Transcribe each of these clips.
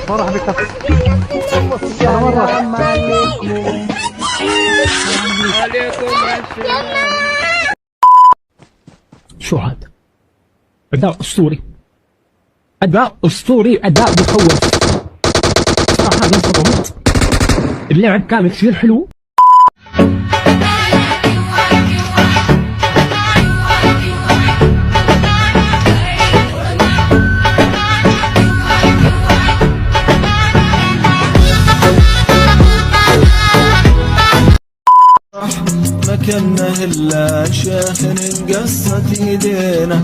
فرح بك مرة. شو هذا؟ أداء أسطوري، أداء أسطوري، أداء بخوف صراحة. أنا انصدمت، اللعب كان كثير حلو. ما كنا هلا شاخن انقصت ايدينا.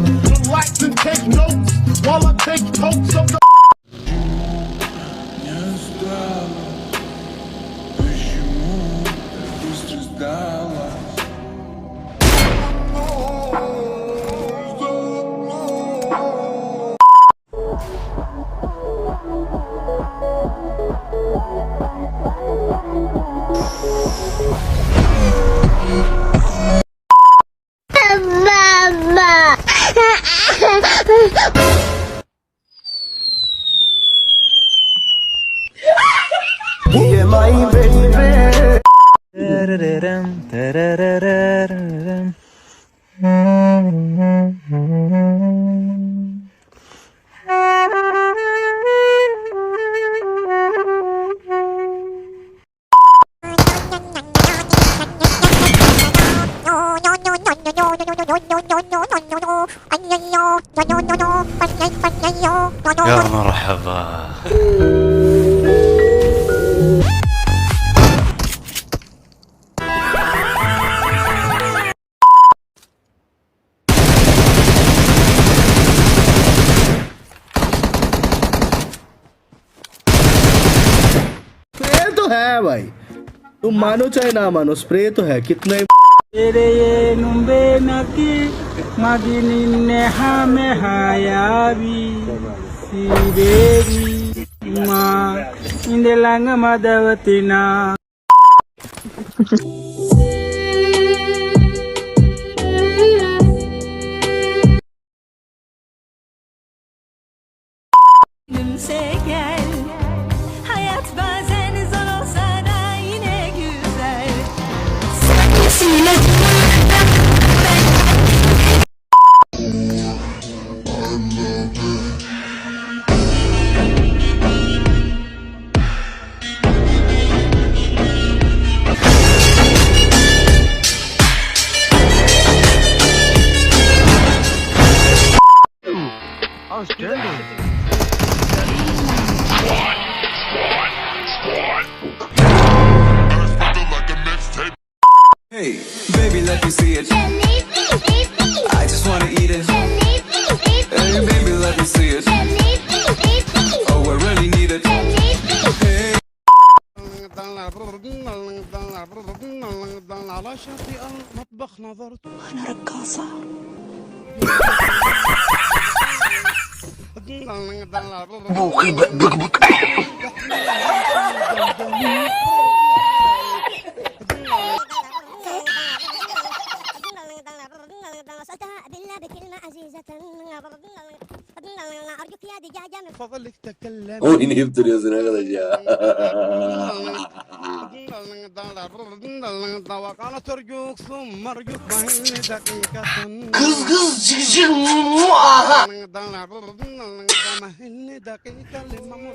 يا مرحبا. Spray तो है भाई, तुम मानो चाहे ना मानो, स्प्रे तो है। कितने Hey, baby, let me see it. I just wanna eat it. Hey, baby, let me see it. Oh, I really need it. Hey. على شاطئ المطبخ نظرت أنا رقاصة. بوقي بك أرجوك يا دجاجة من فضلك تكلم. وين يبتر يا زلمة وقال ترجوك ثم أرجوك مهن دقيقة مهن دقيقة لممر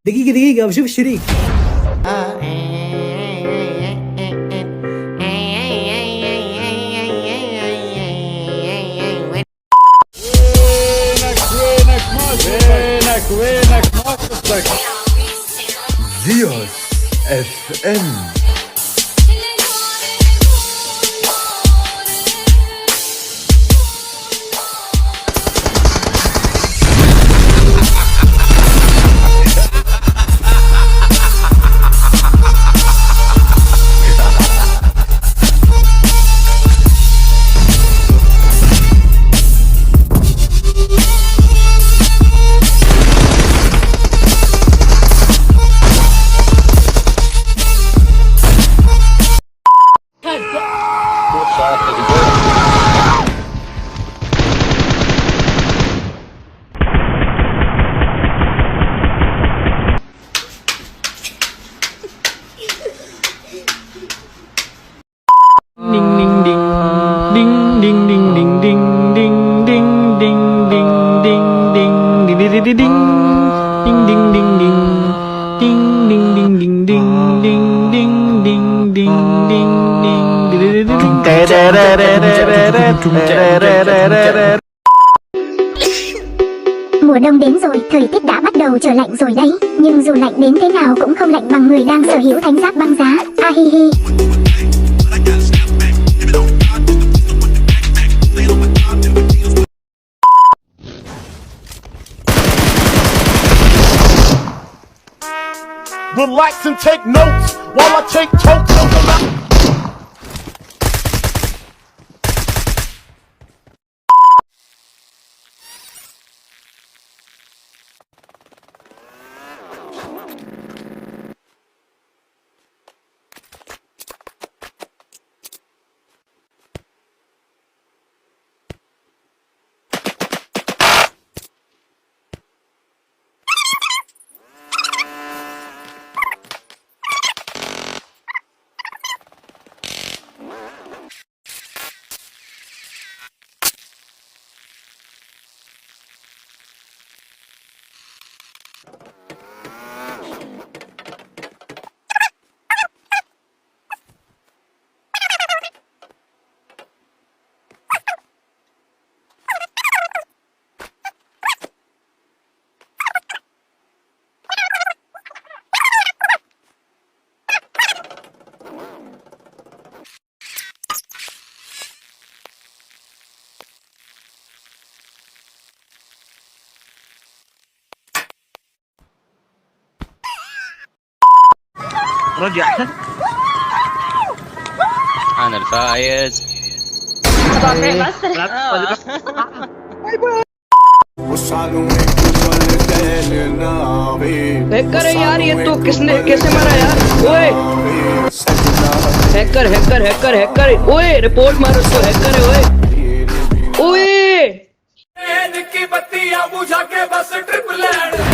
دقيقة بشوف الشريك. وينك ما قصدك. زيوس اف ام. Mùa đông đến rồi, thời tiết đã bắt đầu trở lạnh rồi đấy. Nhưng dù lạnh đến thế nào cũng không lạnh bằng người đang sở hữu thánh giáp băng giá. A hi hi. Relax and take notes while I take totes of the mouth. رجع انا الفايز. Hacker है यार ये तो किसने कैसे मारा यार ओए hacker hacker hacker hacker ओए रिपोर्ट मारो उसको हैकर है ओए ओए की बत्तियां बुझा के बस ट्रिप लैंड